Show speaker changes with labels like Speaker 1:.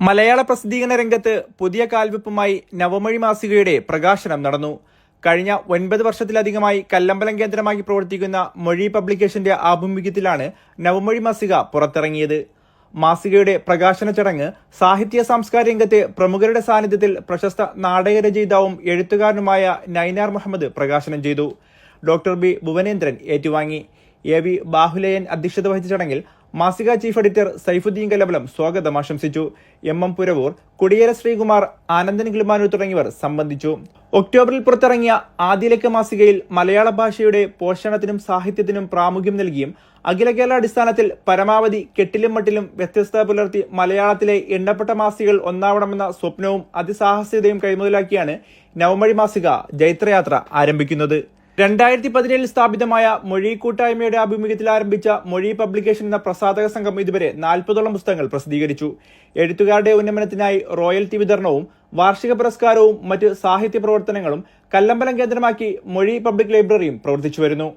Speaker 1: മലയാള പ്രസിദ്ധീകരണ രംഗത്ത് പുതിയ കാൽവെപ്പുമായി നവമൊഴി മാസികയുടെ പ്രകാശനം നടന്നു. കഴിഞ്ഞ 9 വർഷത്തിലധികമായി കല്ലമ്പലം കേന്ദ്രമാക്കി പ്രവർത്തിക്കുന്ന മൊഴി പബ്ലിക്കേഷന്റെ ആഭിമുഖ്യത്തിലാണ് നവമൊഴി മാസിക പുറത്തിറങ്ങിയത്. മാസികയുടെ പ്രകാശന ചടങ്ങ് സാഹിത്യ സാംസ്കാരിക രംഗത്തെ പ്രമുഖരുടെ സാന്നിധ്യത്തിൽ പ്രശസ്ത നാടകരചയിതാവും എഴുത്തുകാരനുമായ നൈനാർ മുഹമ്മദ് പ്രകാശനം ചെയ്തു. ഡോക്ടർ ബി ഭുവനേന്ദ്രൻ ഏറ്റുവാങ്ങി. എ വി ബാഹുലയൻ അധ്യക്ഷത വഹിച്ച ചടങ്ങിൽ മാസിക ചീഫ് എഡിറ്റർ സൈഫുദ്ദീൻ കല്ലമ്പലം സ്വാഗതം ആശംസിച്ചു. എം പുരവൂർ, കുടിയേര ശ്രീകുമാർ, ആനന്ദൻ കിളിമാനൂർ തുടങ്ങിയവർ സംബന്ധിച്ചു. ഒക്ടോബറിൽ പുറത്തിറങ്ങിയ ആദ്യലക്ക മാസികയിൽ മലയാള ഭാഷയുടെ പോഷണത്തിനും സാഹിത്യത്തിനും പ്രാമുഖ്യം നൽകിയും അഖില കേരള അടിസ്ഥാനത്തിൽ പരമാവധി കെട്ടിലും മട്ടിലും വ്യത്യസ്തത പുലർത്തി മലയാളത്തിലെ എണ്ണപ്പെട്ട മാസികകൾ ഒന്നാവണമെന്ന സ്വപ്നവും അതിസാഹസികതയും കൈമുതലാക്കിയാണ് നവമൊഴി മാസിക ജൈത്രയാത്ര ആരംഭിക്കുന്നത്. 2017 സ്ഥാപിതമായ മൊഴി കൂട്ടായ്മയുടെ ആഭിമുഖ്യത്തിൽ ആരംഭിച്ച മൊഴി പബ്ലിക്കേഷൻ എന്ന പ്രസാധക സംഘം ഇതുവരെ 40ഓളം പുസ്തകങ്ങൾ പ്രസിദ്ധീകരിച്ചു. എഴുത്തുകാരുടെ ഉന്നമനത്തിനായി റോയൽറ്റി വിതരണവും വാർഷിക പുരസ്കാരവും മറ്റ് സാഹിത്യ പ്രവർത്തനങ്ങളും കല്ലമ്പലം കേന്ദ്രമാക്കി മൊഴി പബ്ലിക് ലൈബ്രറിയും പ്രവർത്തിച്ചു വരുന്നു.